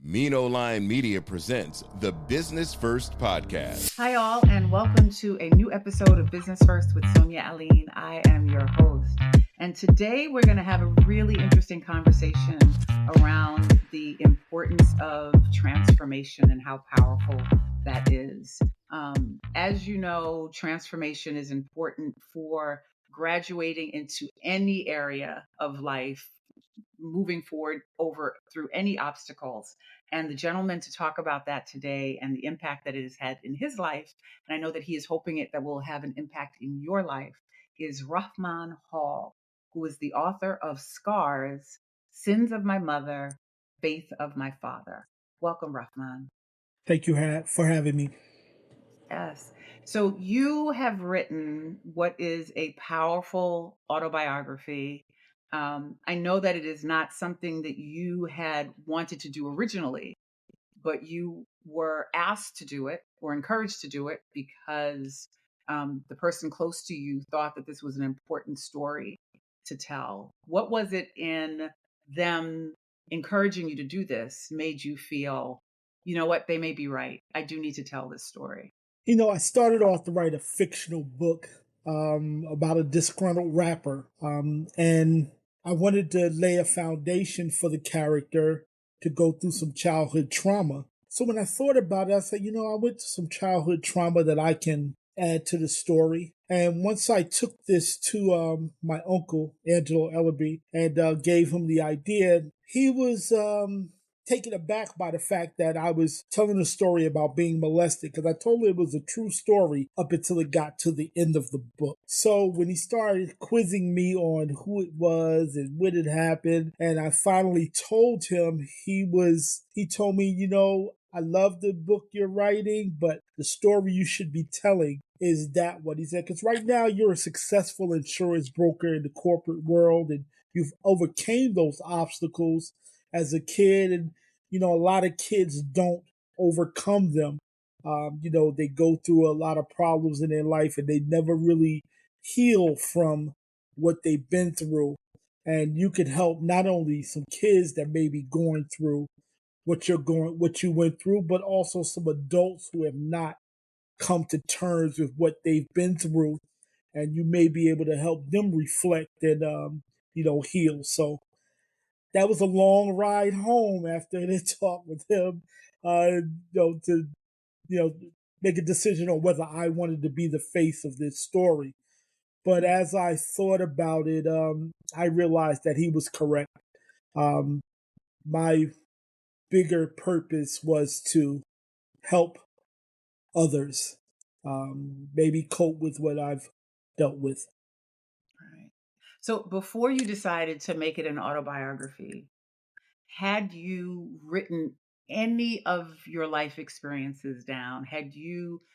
Mean Ole Lion Media presents the Business First Podcast. Hi, all, and welcome to a new episode of Business First with Sonia Alleyne. I am your host. And today we're going to have a really interesting conversation around the importance of transformation and how powerful that is. As you know, transformation is important for graduating into any area of life, moving forward through any obstacles. And the gentleman to talk about that today and the impact that it has had in his life, and I know that he is hoping that will have an impact in your life, is Rahman Hall, who is the author of Scars, Sins of My Mother, Faith of My Father. Welcome, Rahman. Thank you for having me. Yes. So you have written what is a powerful autobiography. I know that it is not something that you had wanted to do originally, but you were asked to do it or encouraged to do it because the person close to you thought that this was an important story to tell. What was it in them encouraging you to do this made you feel, you know what, they may be right. I do need to tell this story. You know, I started off to write a fictional book about a disgruntled rapper, and I wanted to lay a foundation for the character to go through some childhood trauma. So when I thought about it, I said, you know, I went to some childhood trauma that I can add to the story. And once I took this to my uncle, Angelo Ellerby, and gave him the idea, he was taken aback by the fact that I was telling a story about being molested, because I told him it was a true story up until it got to the end of the book. So when he started quizzing me on who it was and when it happened, and I finally told him, he told me, you know, I love the book you're writing, but the story you should be telling is that what he said. Because right now you're a successful insurance broker in the corporate world, and you've overcame those obstacles as a kid. And, you know, a lot of kids don't overcome them. You know, they go through a lot of problems in their life and they never really heal from what they've been through. And you can help not only some kids that may be going through what you went through, but also some adults who have not come to terms with what they've been through. And you may be able to help them reflect and, you know, heal. So that was a long ride home after the talk with him, to make a decision on whether I wanted to be the face of this story. But as I thought about it, I realized that he was correct. My bigger purpose was to help others, maybe cope with what I've dealt with. Right. So before you decided to make it an autobiography, had you written any of your life experiences down?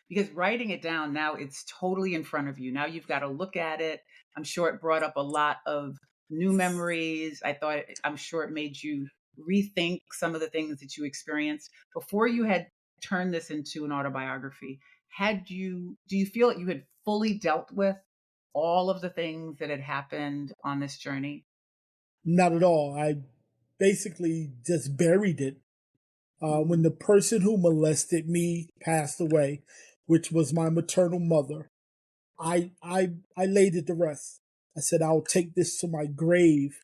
Because writing it down now, it's totally in front of you. Now you've got to look at it. I'm sure it brought up a lot of new memories. I'm sure it made you rethink some of the things that you experienced before you had turned this into an autobiography. Do you feel that you had fully dealt with all of the things that had happened on this journey? Not at all. I basically just buried it. When the person who molested me passed away, which was my maternal mother, I laid it to rest. I said, I'll take this to my grave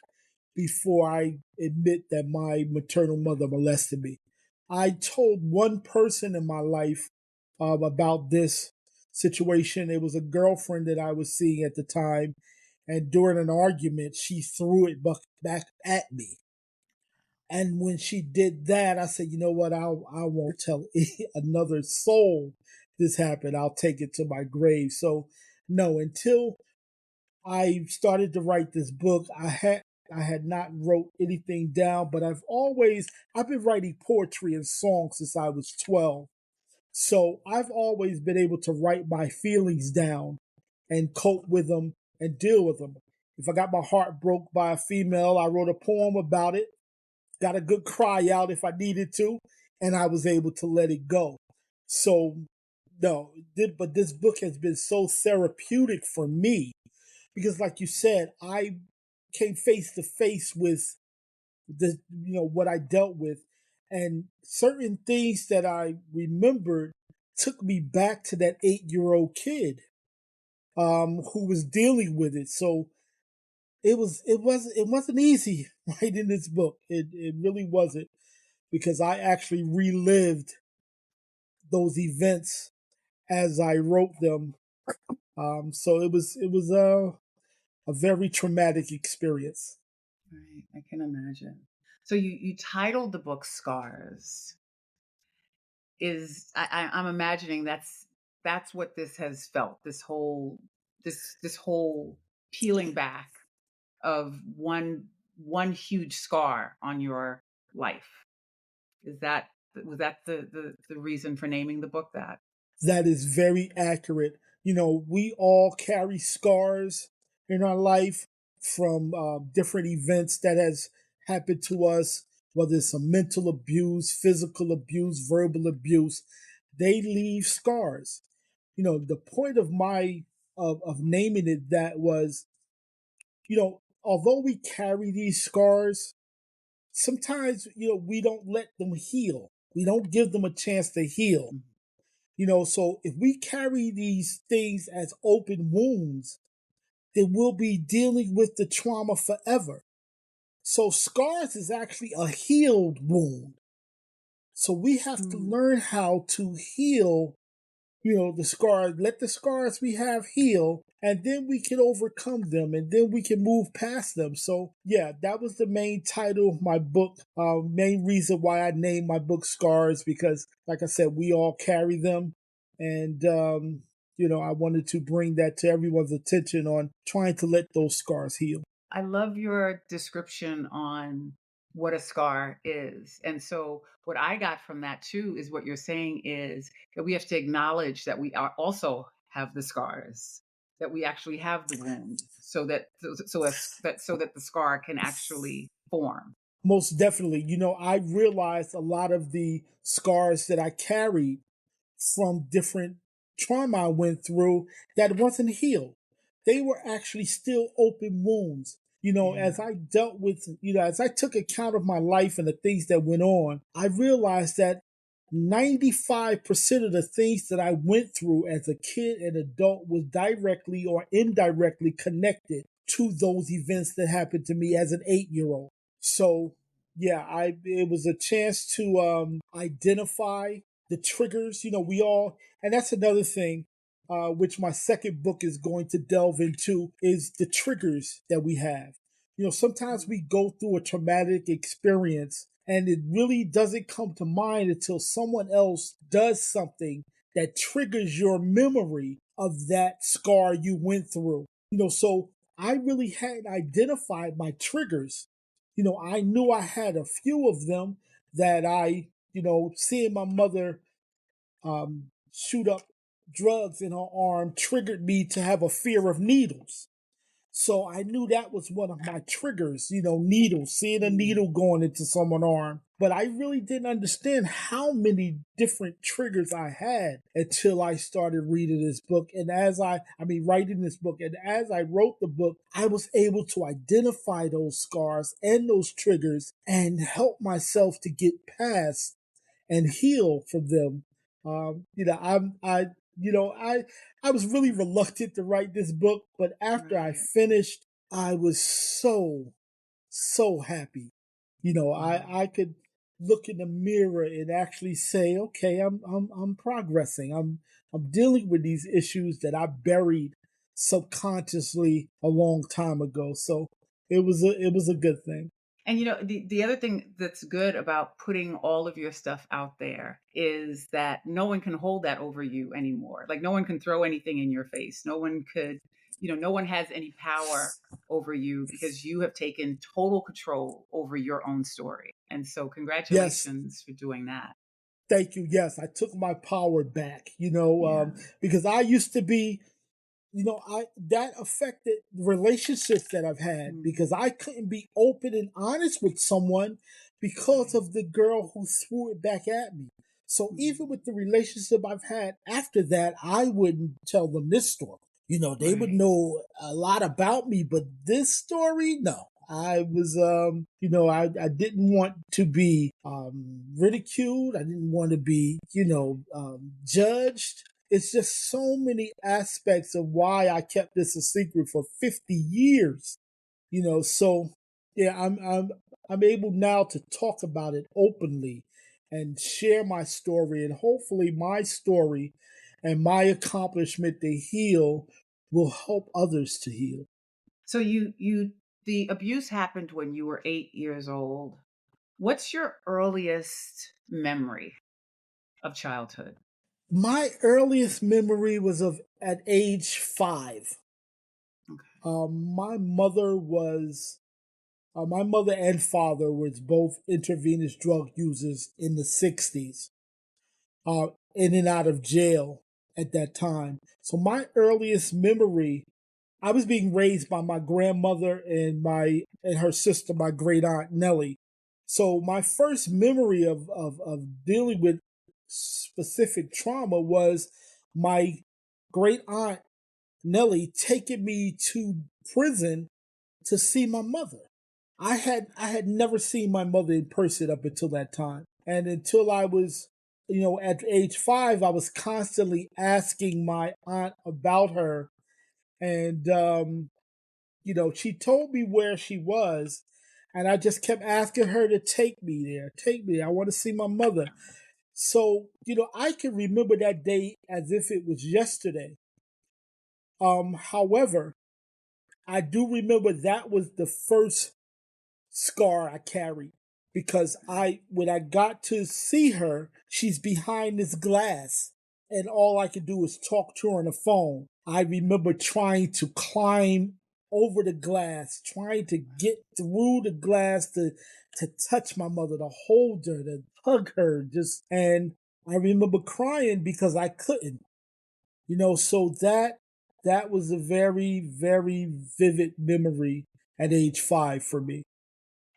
before I admit that my maternal mother molested me. I told one person in my life about this situation. It was a girlfriend that I was seeing at the time. And during an argument, she threw it back at me. And when she did that, I said, you know what? I won't tell another soul this happened. I'll take it to my grave. So no, until I started to write this book, I had not wrote anything down, but I've been writing poetry and songs since I was 12. So I've always been able to write my feelings down and cope with them and deal with them. If I got my heart broke by a female, I wrote a poem about it, got a good cry out if I needed to, and I was able to let it go. So no, but this book has been so therapeutic for me because, like you said, I came face to face with what I dealt with, And certain things that I remembered took me back to that 8-year-old kid who was dealing with it. So it wasn't easy writing this book. It really wasn't, because I actually relived those events as I wrote them. So it was a very traumatic experience. Right, I can imagine. So you titled the book Scars. I'm imagining that's what this has felt. This whole peeling back of one huge scar on your life. Is that was that the reason for naming the book that? That is very accurate. We all carry scars in our life from different events that has happened to us, whether it's some mental abuse, physical abuse, verbal abuse. They leave scars. The point of my of naming it that was, although we carry these scars, sometimes we don't let them heal. We don't give them a chance to heal. Mhm. So if we carry these things as open wounds, then we'll be dealing with the trauma forever. So scars is actually a healed wound. So we have to Mm. learn how to heal, the scars, let the scars we have heal, and then we can overcome them, and then we can move past them. So yeah, that was the main title of my book. Main reason why I named my book Scars, because like I said, we all carry them. And I wanted to bring that to everyone's attention on trying to let those scars heal. I love your description on what a scar is. And so what I got from that too is what you're saying is that we have to acknowledge that we are also have the scars, that we actually have the wound, so that the scar can actually form. Most definitely. I realized a lot of the scars that I carried from different trauma I went through that wasn't healed. They were actually still open wounds. Yeah. As I dealt with, as I took account of my life and the things that went on, I realized that 95% of the things that I went through as a kid and adult was directly or indirectly connected to those events that happened to me as an 8-year-old. So yeah, it was a chance to identify the triggers. We all, and that's another thing, which my second book is going to delve into, is the triggers that we have. Sometimes we go through a traumatic experience and it really doesn't come to mind until someone else does something that triggers your memory of that scar you went through. So I really had identified my triggers. I knew I had a few of them that seeing my mother shoot up drugs in her arm triggered me to have a fear of needles. So I knew that was one of my triggers, needles, seeing a Mm. needle going into someone's arm. But I really didn't understand how many different triggers I had until I started reading this book. And writing this book. And as I wrote the book, I was able to identify those scars and those triggers and help myself to get past and heal from them. I was really reluctant to write this book, but after I Right. finished, I was so happy. Wow. I could look in the mirror and actually say, okay, I'm progressing. I'm dealing with these issues that I buried subconsciously a long time ago. So it was a good thing. And the other thing that's good about putting all of your stuff out there is that no one can hold that over you anymore. Like no one can throw anything in your face. No one has any power over you because you have taken total control over your own story. And so Yes, congratulations for doing that. thank you. Yes, I took my power back. Yeah. Because I used to be, I that affected relationships that I've had Mm. because I couldn't be open and honest with someone because Right. of the girl who threw it back at me. So even Mm. with the relationship I've had after that, I wouldn't tell them this story. They would Right. know a lot about me, but this story, no. I was, I didn't want to be ridiculed. I didn't want to be, judged. It's just so many aspects of why I kept this a secret for 50 years. So yeah, I'm able now to talk about it openly and share my story, and hopefully my story and my accomplishment to heal will help others to heal. So the abuse happened when you were 8 years old. What's your earliest memory of childhood? My earliest memory was of at age 5. Okay. My mother and father was both intravenous drug users in the 60s, in and out of jail at that time. So my earliest memory, I was being raised by my grandmother and her sister, my great aunt Nellie. So my first memory of dealing with specific trauma was my great aunt Nellie taking me to prison to see my mother. I had never seen my mother in person up until that time. And until I was, at age 5, I was constantly asking my aunt about her. And, she told me where she was. And I just kept asking her to take me there. Take me. I want to see my mother. So, I can remember that day as if it was yesterday. However, I do remember that was the first scar I carried because when I got to see her, she's behind this glass and all I could do is talk to her on the phone. I remember trying to climb over the glass, trying to get through the glass to touch my mother, to hold her, to hug her, and I remember crying because I couldn't. So that was a very, very vivid memory at age 5 for me.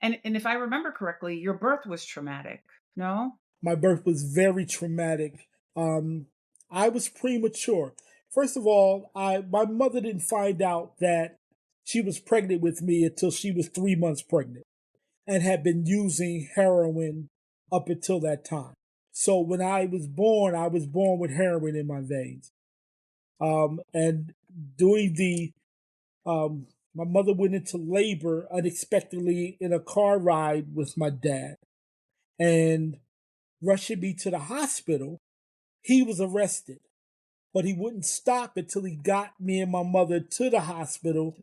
And if I remember correctly, your birth was traumatic. No? My birth was very traumatic. Um, I was premature. First of all, my mother didn't find out that she was pregnant with me until she was 3 months pregnant and had been using heroin up until that time. So when I was born with heroin in my veins. And doing my mother went into labor unexpectedly in a car ride with my dad and rushing me to the hospital. He was arrested, but he wouldn't stop until he got me and my mother to the hospital.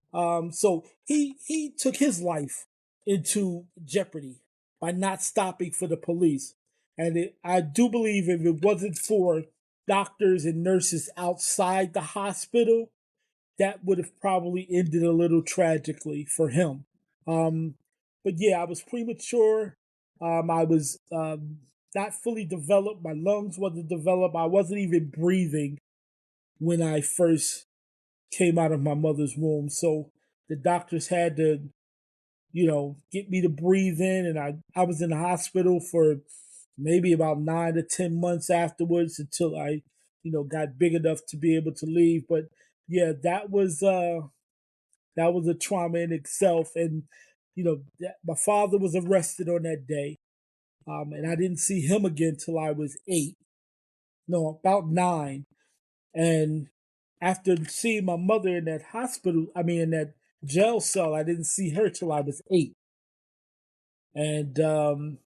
So he took his life into jeopardy by not stopping for the police. And I do believe if it wasn't for doctors and nurses outside the hospital, that would have probably ended a little tragically for him. Um, but yeah, I was premature. I was not fully developed. My lungs wasn't developed. I wasn't even breathing when I first came out of my mother's womb. So the doctors had to, get me to breathe in, and I was in the hospital for maybe about 9 to 10 months afterwards until I, got big enough to be able to leave. But yeah, that was a trauma in itself. And, my father was arrested on that day. And I didn't see him again till I was 8. No, about 9. And after seeing my mother in that in that jail cell, I didn't see her till I was 8. And the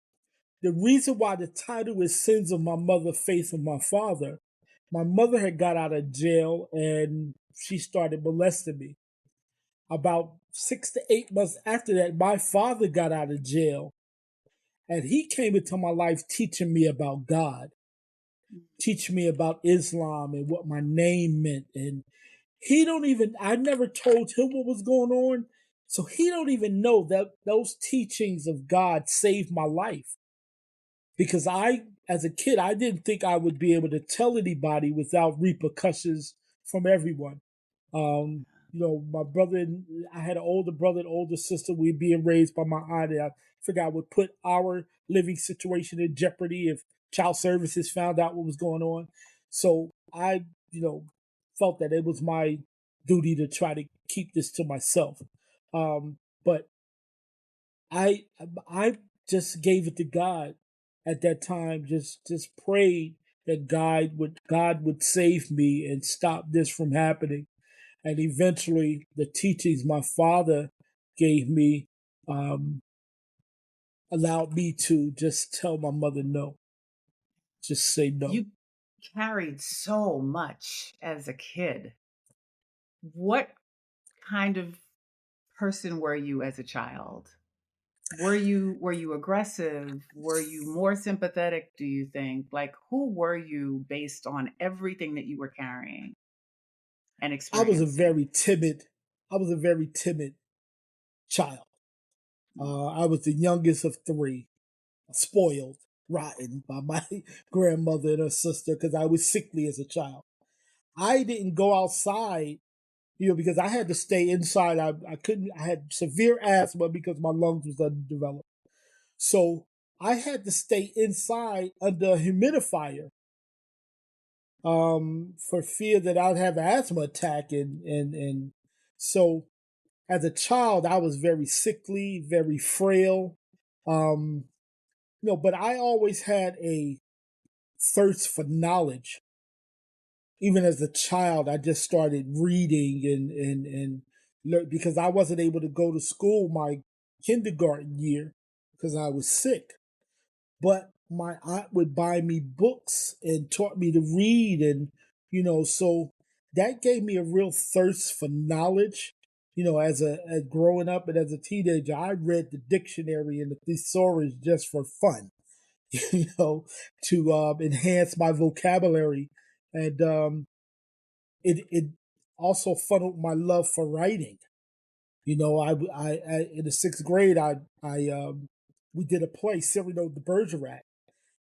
reason why the title is Sins of My Mother, Faith of My Father, my mother had got out of jail and she started molesting me. About 6 to 8 months after that, my father got out of jail and he came into my life teaching me about God, teaching me about Islam and what my name meant. And I never told him what was going on. So he don't even know that those teachings of God saved my life. Because as a kid, I didn't think I would be able to tell anybody without repercussions from everyone. My brother, I had an older brother and older sister. We being raised by my aunt. And I figured I would put our living situation in jeopardy if child services found out what was going on. So I, felt that it was my duty to try to keep this to myself. But I I just gave it to God at that time. Just prayed that God would save me and stop this from happening. And eventually, the teachings my father gave me um, allowed me to just tell my mother no, just say no. You carried so much as a kid. What kind of person were you as a child? Were you aggressive? Were you more sympathetic, do you think? Like who were you based on everything that you were carrying and I was a experiencing? very timid, I was a very timid child. I was the youngest of three, spoiled, rotten by my grandmother and her sister because I was sickly as a child. I didn't go outside, because I had to stay inside. I couldn't. I had severe asthma because my lungs was underdeveloped. So I had to stay inside under a humidifier for fear that I'd have an asthma attack. And so as a child, I was very sickly, very frail. Um, but I always had a thirst for knowledge. Even as a child, I just started reading and because I wasn't able to go to school my kindergarten year because I was sick. But my aunt would buy me books and taught me to read, and so that gave me a real thirst for knowledge. As growing up and as a teenager, I read the dictionary and the thesaurus just for fun, you know, to enhance my vocabulary, and it also funneled my love for writing. I in the sixth grade, I we did a play, Cyrano de Bergerac,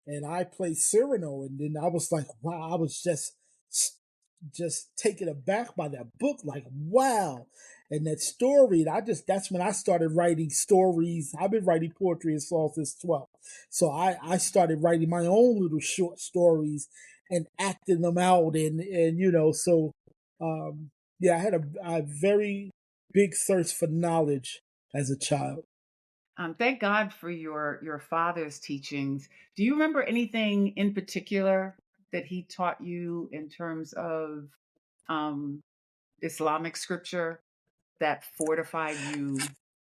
and I played Cyrano, and then I was like, wow, I was just taken aback by that book, like wow, and that story. And that's when I started writing stories. I've been writing poetry and songs since 12, so I started writing my own little short stories and acting them out, and so yeah, I had a very big thirst for knowledge as a child. Thank God for your father's teachings. Do you remember anything in particular that he taught you in terms of um, Islamic scripture that fortified you?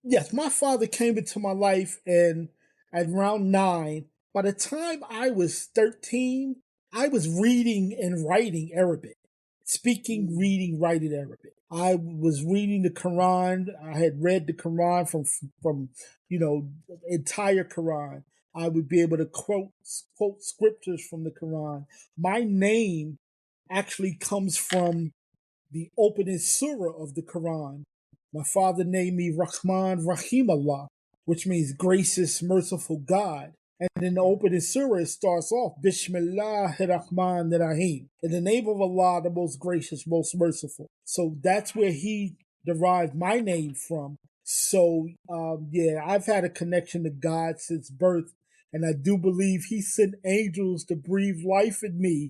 Yes, my father came into my life, and at around 9, by the time I was 13, I was reading and writing Arabic, speaking, Mm. reading, writing Arabic. I was reading the Quran. I had read the Quran from entire Quran. I would be able to quote scriptures from the Quran. My name actually comes from the opening surah of the Quran. My father named me Rahman Rahim Allah, which means gracious, merciful God. And in the opening surah, it starts off, Bismillahir Rahmanir Rahim. In the name of Allah, the most gracious, most merciful. So that's where he derived my name from. So, yeah, I've had a connection to God since birth. And I do believe he sent angels to breathe life in me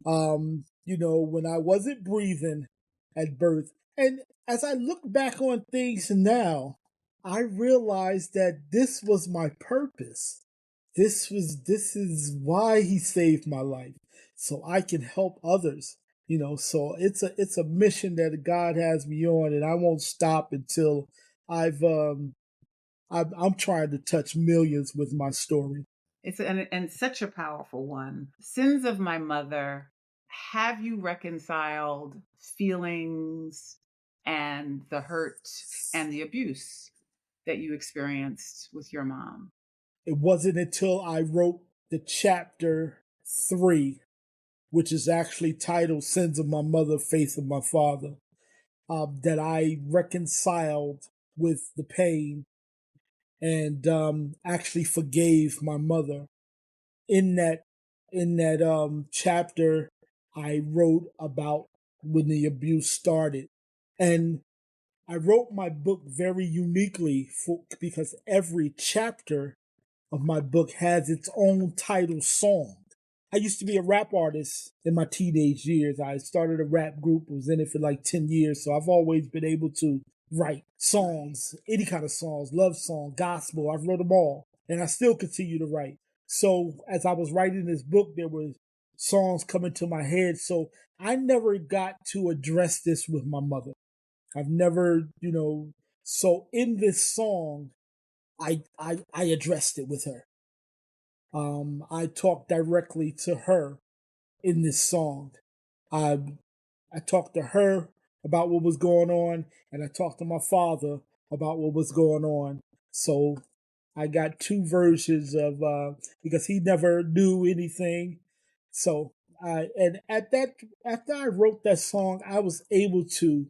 when I wasn't breathing at birth. And as I look back on things now, I realized that this was my purpose. This is why he saved my life. So I can help others. So it's a mission that God has me on, and I won't stop until I've I'm trying to touch millions with my story. And such a powerful one. Sins of my mother. Have you reconciled feelings and the hurt and the abuse that you experienced with your mom? It wasn't until I wrote the chapter 3, which is actually titled Sins of My Mother, Faith of My Father, that I reconciled with the pain and actually forgave my mother. In that chapter, I wrote about when the abuse started. And I wrote my book very uniquely because every chapter of my book has its own title song. I used to be a rap artist in my teenage years. I started a rap group, was in it for like 10 years. So I've always been able to write songs, any kind of songs, love song, gospel. I've wrote them all, and I still continue to write. So as I was writing this book, there was songs coming to my head. So I never got to address this with my mother. I've never, so in this song, I addressed it with her. I talked directly to her in this song. I I talked to her about what was going on, and I talked to my father about what was going on. So I got two versions of because he never knew anything. So and at that after I wrote that song, I was able to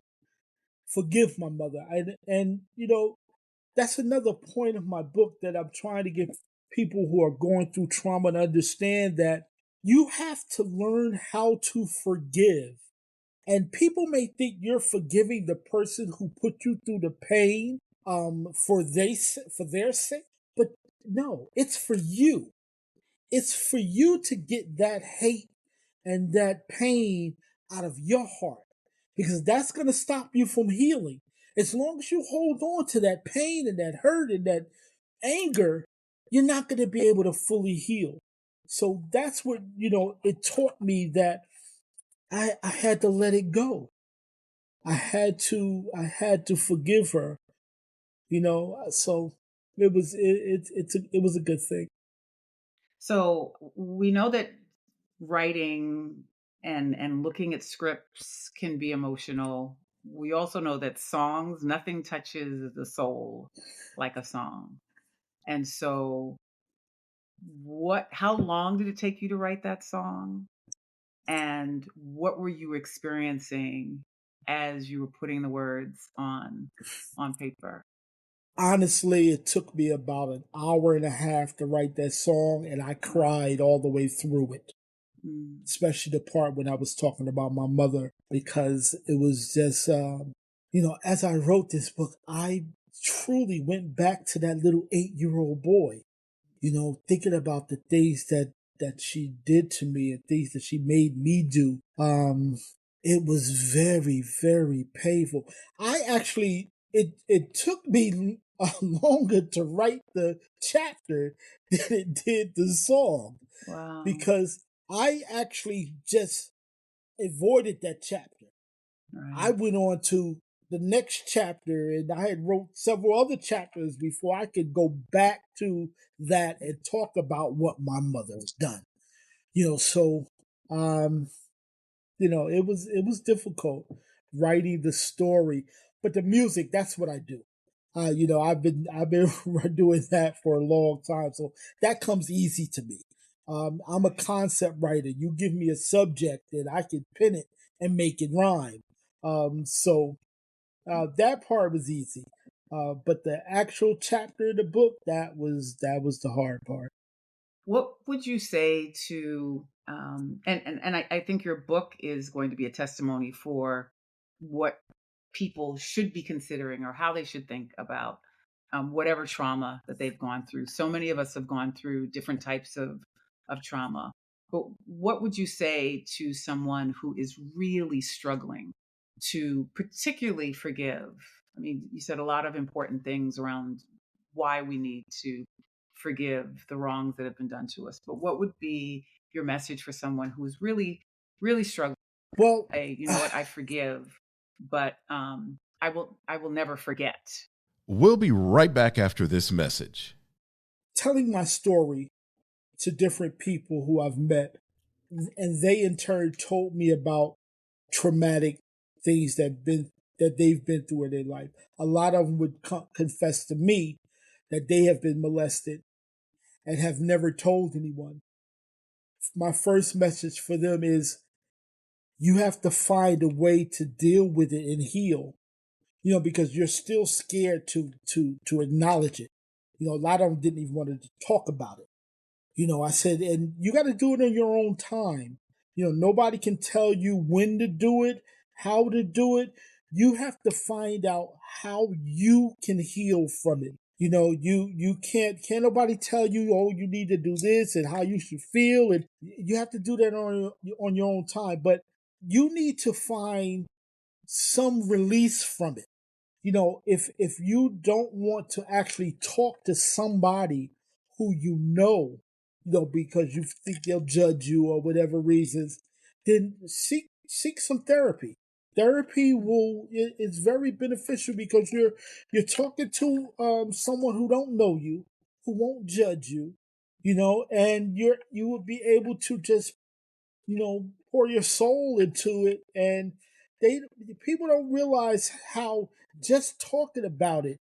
forgive my mother, and that's another point of my book that I'm trying to get people who are going through trauma to understand that you have to learn how to forgive. And people may think you're forgiving the person who put you through the pain for their sake, but no, it's for you. It's for you to get that hate and that pain out of your heart because that's going to stop you from healing. As long as you hold on to that pain and that hurt and that anger, you're not going to be able to fully heal. So that's what, it taught me that I had to let it go. I had to forgive her, so it was a good thing. So we know that writing and looking at scripts can be emotional. We also know that songs, nothing touches the soul like a song. And so how long did it take you to write that song? And what were you experiencing as you were putting the words on paper? Honestly, it took me about an hour and a half to write that song, and I cried all the way through it. Mm. Especially the part when I was talking about my mother, because it was just, as I wrote this book, I truly went back to that little 8-year-old boy, thinking about the things that she did to me and things that she made me do. It was very, very painful. It took me longer to write the chapter than it did the song Wow. because I actually just avoided that chapter. I Right. went on to the next chapter and I had wrote several other chapters before I could go back to that and talk about what my mother has done. So um it was difficult writing the story, but the music, that's what I do. I've been doing that for a long time, so that comes easy to me. I'm a concept writer. You give me a subject and I can pin it and make it rhyme. So that part was easy. But the actual chapter of the book, that was the hard part. What would you say to and I think your book is going to be a testimony for what people should be considering or how they should think about whatever trauma that they've gone through. So many of us have gone through different types of trauma. But what would you say to someone who is really struggling to particularly forgive? I mean, you said a lot of important things around why we need to forgive the wrongs that have been done to us. But what would be your message for someone who is really, really struggling? Well, Say, you know what, I forgive, but I will never forget. We'll be right back after this message. telling my story to different people who I've met, and they in turn told me about traumatic things that they've been through in their life. A lot of them would confess to me that they have been molested and have never told anyone. My first message for them is you have to find a way to deal with it and heal. Because you're still scared to acknowledge it. A lot of them didn't even want to talk about it. I said, and you got to do it in your own time. Nobody can tell you when to do it, how to do it. You have to find out how you can heal from it. You can't nobody tell you, oh, you need to do this and how you should feel, and you have to do that on your own time. But you need to find some release from it. If you don't want to actually talk to somebody who because you think they'll judge you or whatever reasons, then seek some therapy. Therapy is very beneficial because you're talking to someone who don't know you, who won't judge you, and you will be able to just pour your soul into it. And they people don't realize how just talking about it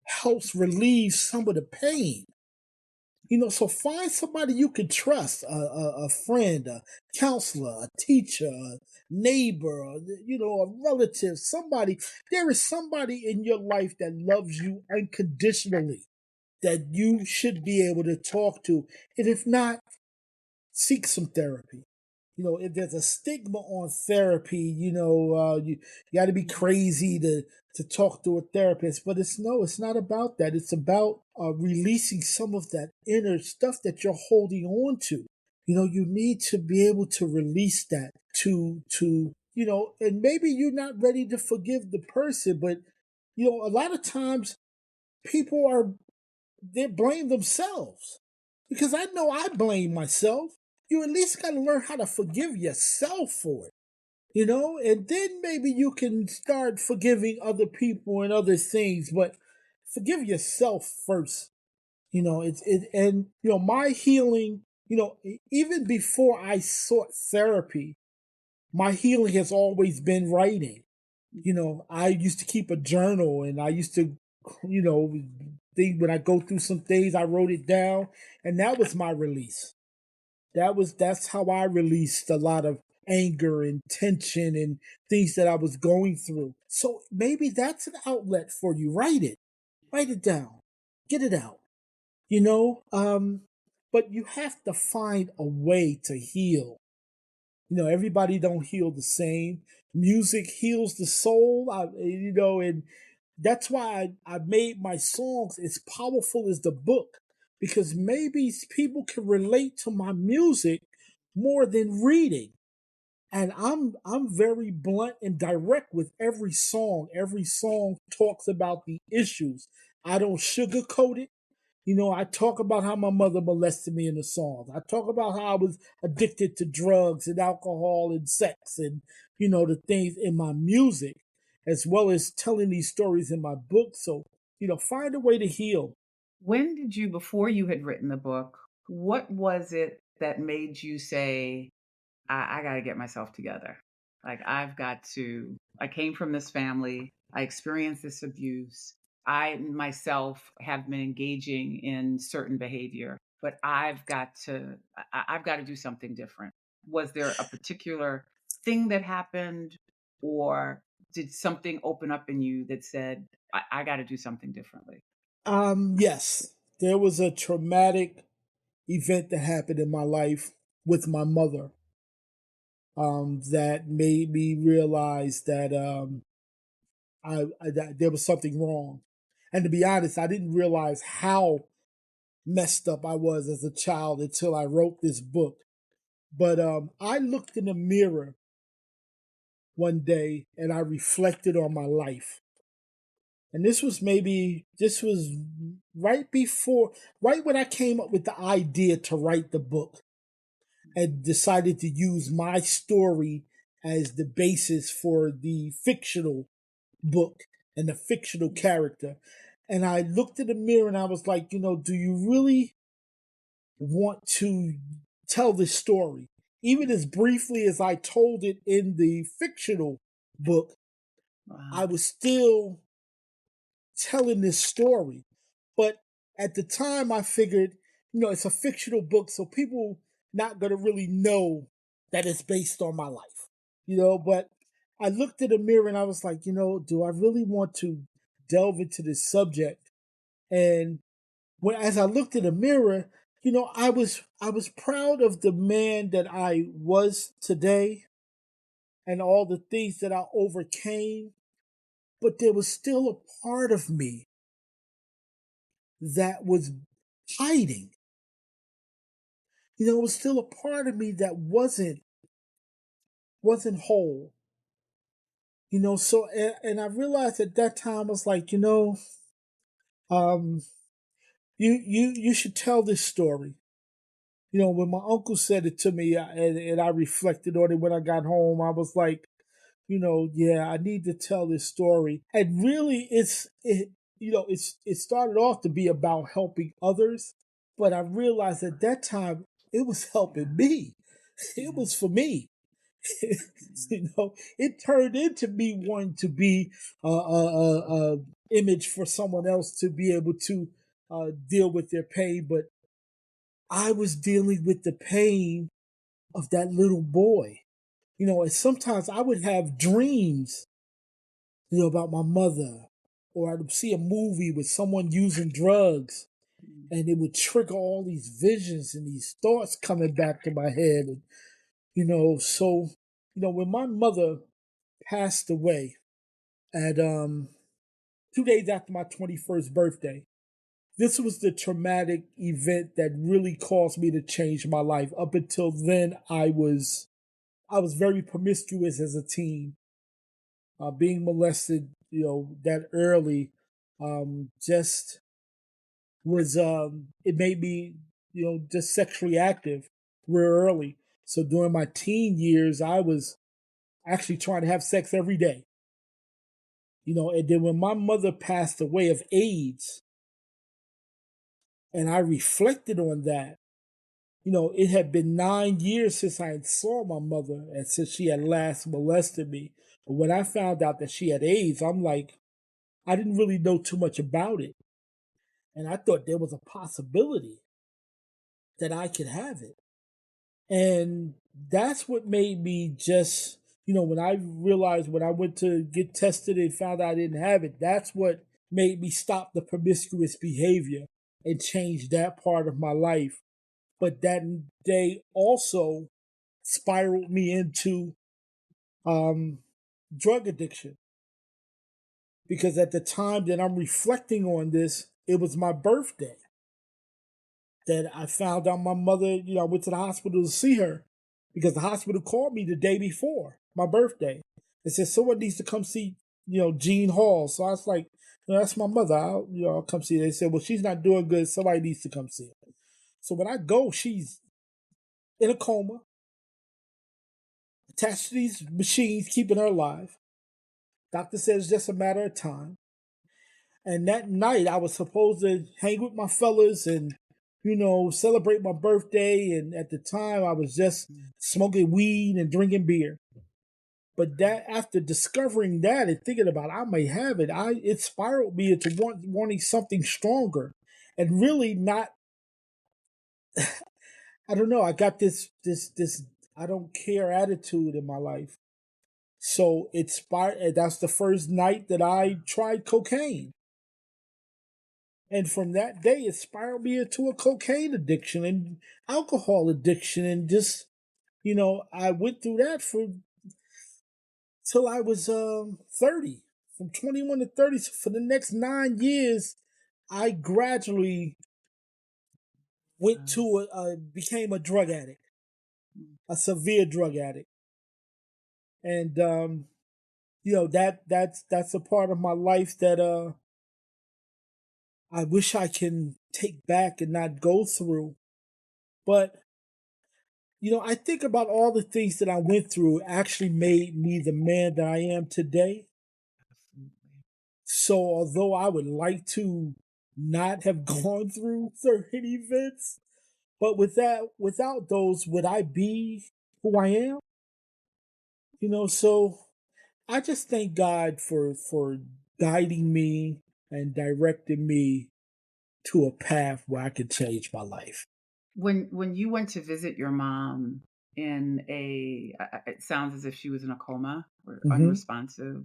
helps relieve some of the pain. So find somebody you can trust, a friend, a counselor, a teacher, a neighbor, a relative, somebody. There is somebody in your life that loves you unconditionally that you should be able to talk to. And if not, seek some therapy. If there's a stigma on therapy, you got to be crazy to talk to a therapist. But it's not about that. It's about releasing some of that inner stuff that you're holding on to. You need to be able to release that and maybe you're not ready to forgive the person, but a lot of times people they blame themselves, because I know I blame myself. You at least got to learn how to forgive yourself for it, and then maybe you can start forgiving other people and other things, but forgive yourself first. My healing, even before I sought therapy, my healing has always been writing. I used to keep a journal, and I used to, you know, think when I go through some things, I wrote it down, and that was my release. That's how I released a lot of anger and tension and things that I was going through. So maybe that's an outlet for you. Write it down, get it out. You know, but you have to find a way to heal. Everybody don't heal the same. Music heals the soul. And that's why I made my songs as powerful as the book, because maybe people can relate to my music more than reading. And I'm very blunt and direct with every song. Every song talks about the issues. I don't sugarcoat it. I talk about how my mother molested me in the songs. I talk about how I was addicted to drugs and alcohol and sex and, the things in my music, as well as telling these stories in my book. So, find a way to heal. When did you, before you had written the book, what was it that made you say, I got to get myself together? Like, I came from this family, I experienced this abuse. I myself have been engaging in certain behavior, but I've got to do something different. Was there a particular thing that happened, or did something open up in you that said, I got to do something differently? Yes, there was a traumatic event that happened in my life with my mother, that made me realize that that there was something wrong. And to be honest, I didn't realize how messed up I was as a child until I wrote this book. But I looked in the mirror one day and I reflected on my life. And this was right when I came up with the idea to write the book and decided to use my story as the basis for the fictional book and the fictional character. And I looked in the mirror and I was like, do you really want to tell this story? Even as briefly as I told it in the fictional book, I Wow. was still telling this story. But at the time, I figured, it's a fictional book, so people not going to really know that it's based on my life, But I looked in the mirror and I was like, do I really want to delve into this subject? And as I looked in the mirror, I was proud of the man that I was today and all the things that I overcame, but there was still a part of me that was hiding. It was still a part of me that wasn't whole. So, and I realized at that time, I was like, um, you should tell this story. When my uncle said it to me, and I reflected on it when I got home, I was like, yeah, I need to tell this story. And really, it started off to be about helping others, but I realized at that time it was helping me. It was for me. It turned into me wanting to be a image for someone else to be able to deal with their pain, but I was dealing with the pain of that little boy. And sometimes I would have dreams, about my mother, or I'd see a movie with someone using drugs, and it would trigger all these visions and these thoughts coming back to my head. And, so, when my mother passed away at 2 days after my 21st birthday, this was the traumatic event that really caused me to change my life. Up until then, I was very promiscuous as a teen. Being molested, that early, just was it made me, just sexually active real early. So during my teen years, I was actually trying to have sex every day. And then when my mother passed away of AIDS, and I reflected on that, it had been 9 years since I had saw my mother and since she had last molested me. But when I found out that she had AIDS, I'm like, I didn't really know too much about it. And I thought there was a possibility that I could have it. And that's what made me just, when I realized when I went to get tested and found out I didn't have it, that's what made me stop the promiscuous behavior and change that part of my life. But that day also spiraled me into um, drug addiction. Because at the time that I'm reflecting on this, it was my birthday that I found out my mother, I went to the hospital to see her because the hospital called me the day before my birthday and said, someone needs to come see, Jean Hall. So I was like, that's my mother. I'll come see her. They said, well, she's not doing good. Somebody needs to come see her. So when I go, she's in a coma, attached to these machines, keeping her alive. Doctor says it's just a matter of time. And that night, I was supposed to hang with my fellas and, celebrate my birthday. And at the time, I was just smoking weed and drinking beer. But that, after discovering that and thinking about I may have it, it spiraled me into wanting something stronger, and really not. I don't know. I got this I don't care attitude in my life. So it spiraled. That's the first night that I tried cocaine. And from that day, it spiraled me into a cocaine addiction and alcohol addiction. And just, I went through that till I was 30. From 21 to 30. So for the next 9 years, I gradually became a drug addict, a severe drug addict. And, that's a part of my life that I wish I can take back and not go through. But I think about all the things that I went through actually made me the man that I am today. So although I would like to not have gone through certain events, but without those, would I be who I am? So I just thank God for guiding me and directing me to a path where I could change my life. When you went to visit your mom it sounds as if she was in a coma or Mm-hmm. unresponsive.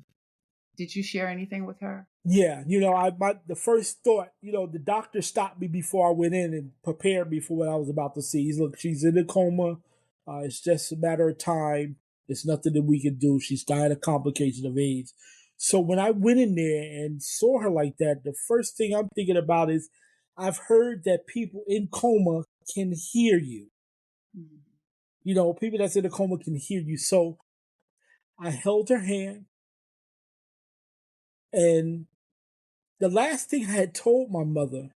Did you share anything with her? Yeah, the first thought, the doctor stopped me before I went in and prepared me for what I was about to see. He's, look, she's in a coma. It's just a matter of time. There's nothing that we can do. She's dying of complications of AIDS. So when I went in there and saw her like that, the first thing I'm thinking about is I've heard that people in coma can hear you. Mm-hmm. People that's in a coma can hear you. So I held her hand And the last thing I had told my mother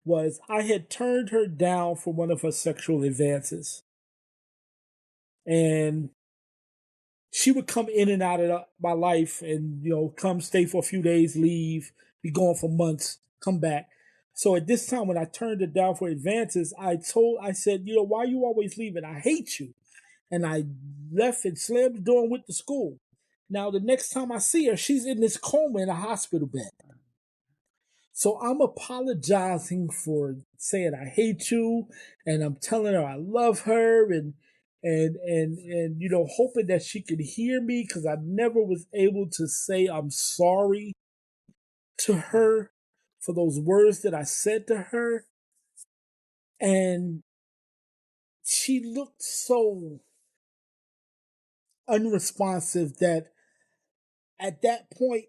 was I had turned her down for one of her sexual advances. And she would come in and out of my life and, come stay for a few days, leave, be gone for months, come back. So at this time, when I turned her down for advances, I said, why are you always leaving? I hate you. And I left and slammed the door and went to school. Now, the next time I see her, she's in this coma in a hospital bed. So I'm apologizing for saying I hate you, and I'm telling her I love her, and hoping that she could hear me, because I never was able to say I'm sorry to her for those words that I said to her. And she looked so unresponsive that at that point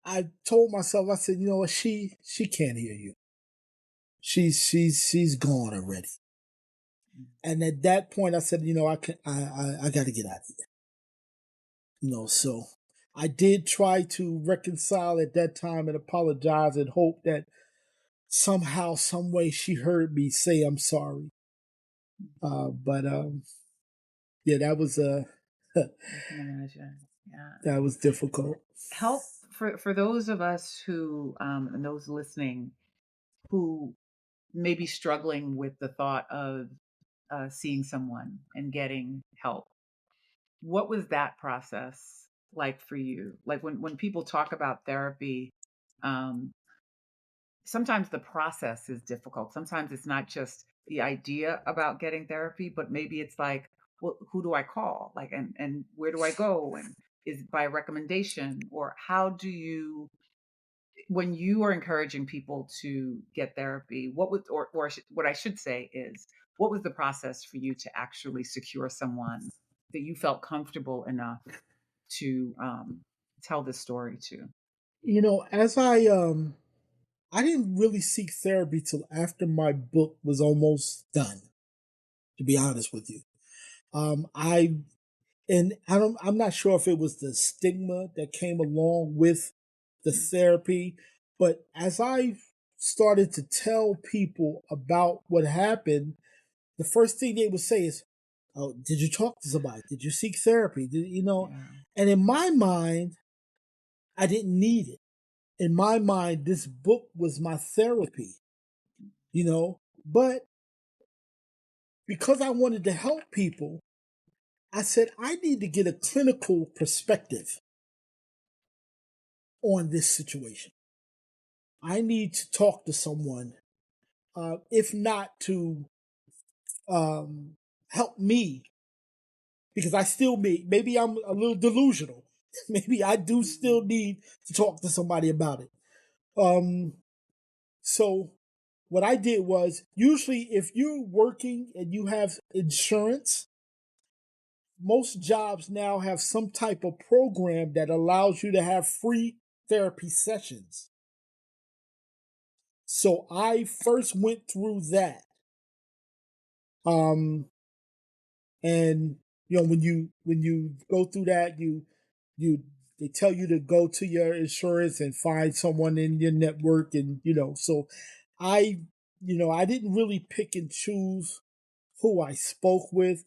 I told myself, I said, what, she can't hear you. She's gone already. And at that point I said, I got to get out of here. So I did try to reconcile at that time and apologize and hope that somehow, some way she heard me say I'm sorry. But yeah, that was I can imagine. Yeah. That was difficult. Help for those of us who and those listening who may be struggling with the thought of seeing someone and getting help. What was that process like for you? Like when people talk about therapy, um, sometimes the process is difficult. Sometimes it's not just the idea about getting therapy, but maybe it's like, well, who do I call? Like, and where do I go? And is it by recommendation, or how do you, when you are encouraging people to get therapy, what would, what I should say is, what was the process for you to actually secure someone that you felt comfortable enough to tell this story to? As I didn't really seek therapy till after my book was almost done, to be honest with you. I'm not sure if it was the stigma that came along with the therapy, but as I started to tell people about what happened, the first thing they would say is, "Oh, did you talk to somebody? Did you seek therapy? Yeah. And in my mind, I didn't need it. In my mind, this book was my therapy, but because I wanted to help people, I said, I need to get a clinical perspective on this situation. I need to talk to someone, if not to help me, because I still maybe I'm a little delusional. Maybe I do still need to talk to somebody about it. So what I did was, usually if you're working and you have insurance, most jobs now have some type of program that allows you to have free therapy sessions. So I first went through that. And when you go through that, you they tell you to go to your insurance and find someone in your network, and so I I didn't really pick and choose who I spoke with.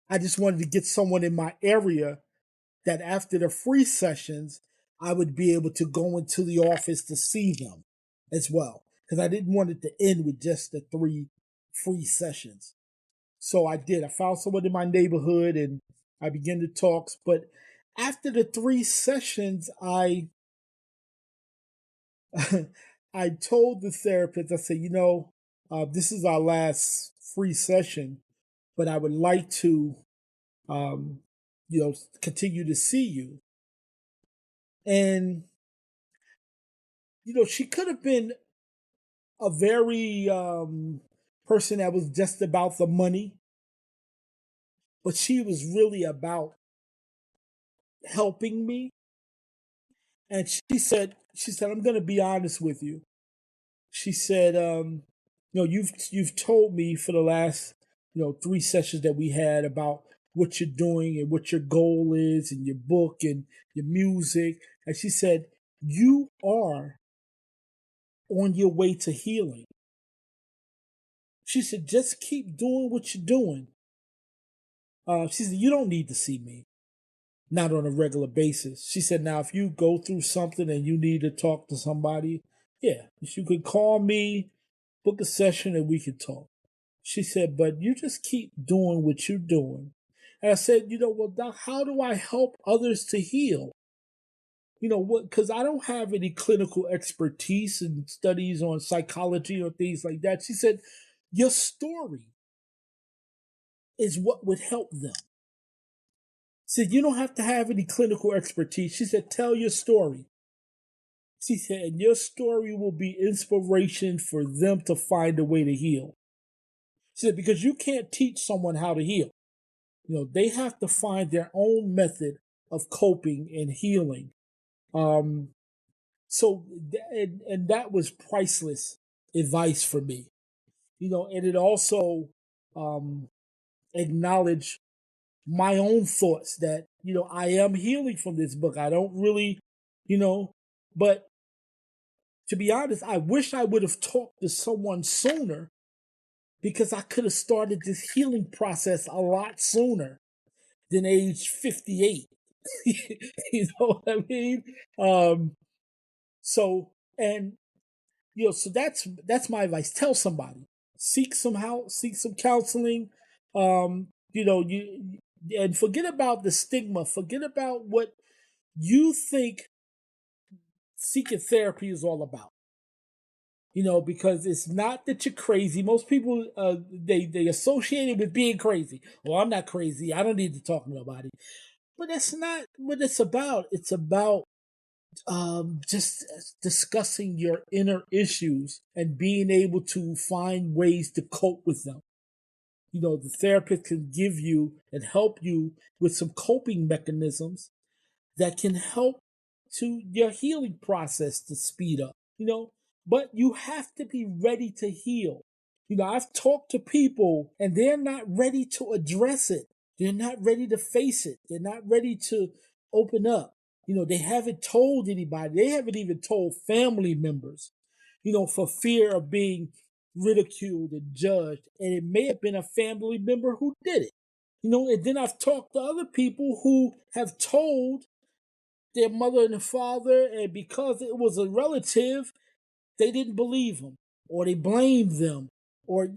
I just wanted to get someone in my area that after the free sessions, I would be able to go into the office to see them as well. Because I didn't want it to end with just the 3 free sessions. So I did. I found someone in my neighborhood and I began to talk. But after the 3 sessions, I I told the therapist, I said, this is our last free session, but I would like to um, continue to see you. And, she could have been a very person that was just about the money, but she was really about helping me. And she said, I'm going to be honest with you. She said, you've told me for the last, 3 sessions that we had about what you're doing and what your goal is and your book and your music. And she said, you are on your way to healing. She said, just keep doing what you're doing. She said, you don't need to see me, not on a regular basis. She said, now, if you go through something and you need to talk to somebody, yeah, you could call me, book a session, and we could talk. She said, but you just keep doing what you're doing. And I said, well, Doc, how do I help others to heal? What? Because I don't have any clinical expertise and studies on psychology or things like that. She said, your story is what would help them. She said, you don't have to have any clinical expertise. She said, tell your story. She said, and your story will be inspiration for them to find a way to heal. She said, because you can't teach someone how to heal. They have to find their own method of coping and healing. So, and that was priceless advice for me. And it also acknowledged my own thoughts that, I am healing from this book. I don't really, but to be honest, I wish I would have talked to someone sooner because I could have started this healing process a lot sooner than age 58. You know what I mean? So, and, so that's my advice. Tell somebody, seek some help, seek some counseling. And forget about the stigma. Forget about what you think seeking therapy is all about. Because it's not that you're crazy. Most people, they associate it with being crazy. Well, I'm not crazy. I don't need to talk to nobody. But that's not what it's about. It's about just discussing your inner issues and being able to find ways to cope with them. The therapist can give you and help you with some coping mechanisms that can help to your healing process to speed up, but you have to be ready to heal. I've talked to people and they're not ready to address it. They're not ready to face it. They're not ready to open up. They haven't told anybody. They haven't even told family members, for fear of being ridiculed and judged. And it may have been a family member who did it. And then I've talked to other people who have told their mother and father, and because it was a relative, they didn't believe them, or they blamed them, or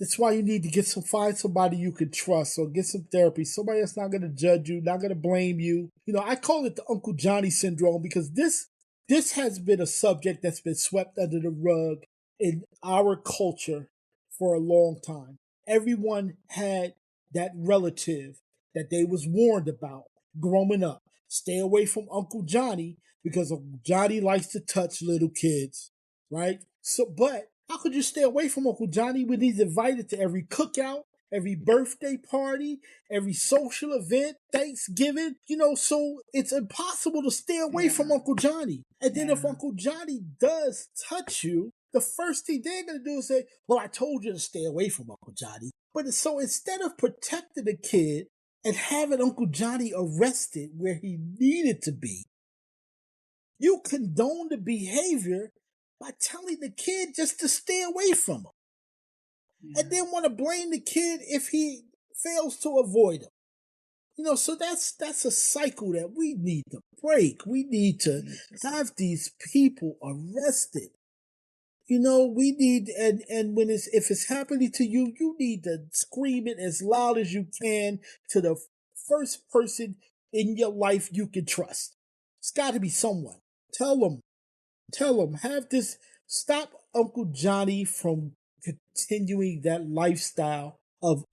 that's why you need to find somebody you can trust, or get some therapy. Somebody that's not going to judge you, not going to blame you. I call it the Uncle Johnny syndrome because this has been a subject that's been swept under the rug in our culture for a long time. Everyone had that relative that they was warned about growing up. Stay away from Uncle Johnny because Uncle Johnny likes to touch little kids, right? So, but how could you stay away from Uncle Johnny when he's invited to every cookout, every birthday party, every social event, Thanksgiving? So it's impossible to stay away from Uncle Johnny. And then if Uncle Johnny does touch you, the first thing they're going to do is say, well, I told you to stay away from Uncle Johnny. But so instead of protecting the kid and having Uncle Johnny arrested where he needed to be, you condone the behavior by telling the kid just to stay away from him. And then want to blame the kid if he fails to avoid him. So that's a cycle that we need to break. We need to have these people arrested. We need, and when if it's happening to you, you need to scream it as loud as you can to the first person in your life you can trust. It's got to be someone. Tell them, stop Uncle Johnny from continuing that lifestyle of,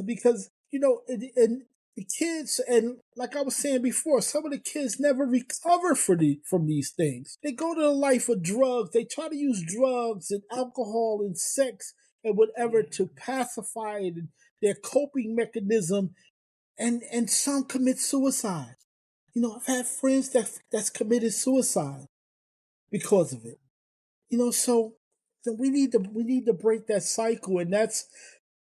because, and the kids, and like I was saying before, some of the kids never recover from these things. They go to the life of drugs. They try to use drugs and alcohol and sex and whatever to pacify their coping mechanism, and some commit suicide. I've had friends that's committed suicide because of it. So we need to break that cycle, and that's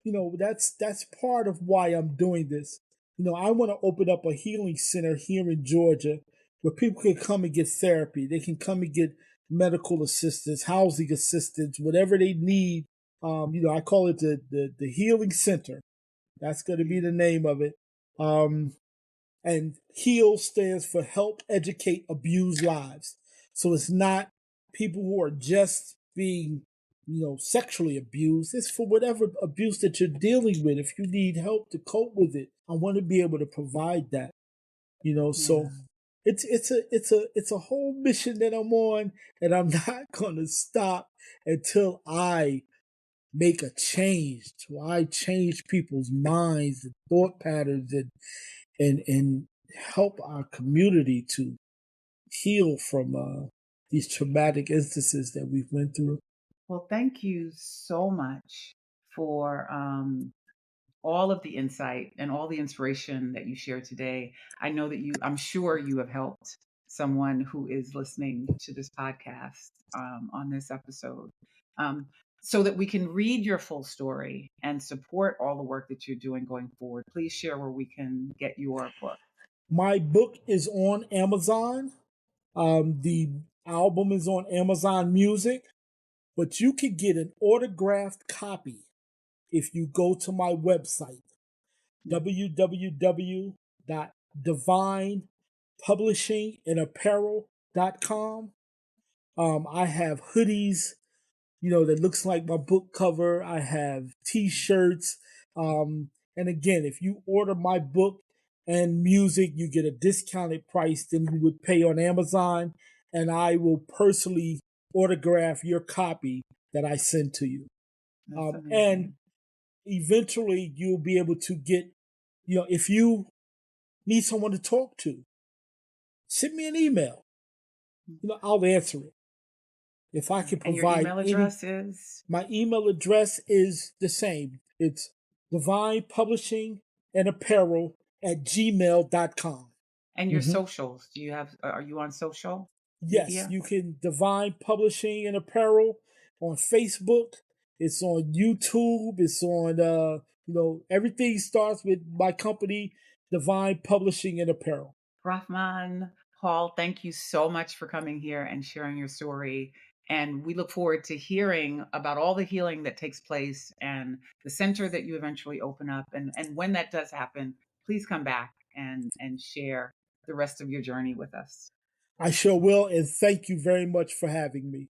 that's part of why I'm doing this. I want to open up a healing center here in Georgia where people can come and get therapy. They can come and get medical assistance, housing assistance, whatever they need. I call it the healing center. That's going to be the name of it. And HEAL stands for Help Educate Abused Lives. So it's not people who are just being, sexually abused. It's for whatever abuse that you're dealing with. If you need help to cope with it, I want to be able to provide that. So it's a whole mission that I'm on, and I'm not going to stop until I make a change. Till I change people's minds and thought patterns and help our community to heal from these traumatic instances that we've went through. Well, thank you so much for all of the insight and all the inspiration that you shared today. I'm sure you have helped someone who is listening to this podcast on this episode. So that we can read your full story and support all the work that you're doing going forward, please share where we can get your book. My book is on Amazon. The album is on Amazon Music, but you can get an autographed copy if you go to my website, www.divinepublishingandapparel.com. I have hoodies, that looks like my book cover. I have t-shirts. And again, if you order my book and music, you get a discounted price than you would pay on Amazon. And I will personally autograph your copy that I send to you. And eventually you'll be able to get, if you need someone to talk to, send me an email. I'll answer it. If I can provide. And your email address is? My email address is the same. It's divinepublishingandapparel@gmail.com. And your socials, are you on social Yes, media? you can Divine Publishing and Apparel on Facebook. It's on YouTube. It's on, everything starts with my company, Divine Publishing and Apparel. Rahman Hall, thank you so much for coming here and sharing your story. And we look forward to hearing about all the healing that takes place and the center that you eventually open up. And when that does happen, please come back and share the rest of your journey with us. I sure will. And thank you very much for having me.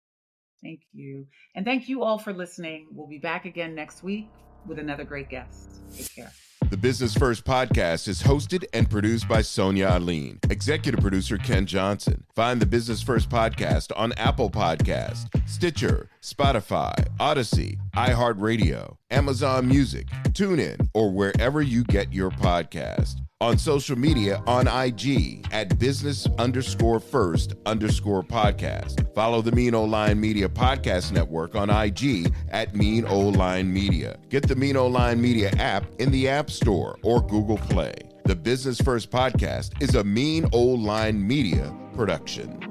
Thank you. And thank you all for listening. We'll be back again next week with another great guest. Take care. The Business First podcast is hosted and produced by Sonia Alleyne. Executive producer Ken Johnson. Find the Business First podcast on Apple Podcast, Stitcher, Spotify, Odyssey, iHeartRadio, Amazon Music, TuneIn, or wherever you get your podcast. On social media on IG at business_first_podcast. Follow the Mean Ole Lion Media Podcast Network on IG at Mean Ole Lion Media. Get the Mean Ole Lion Media app in the App Store or Google Play. The Business First podcast is a Mean Ole Lion Media production.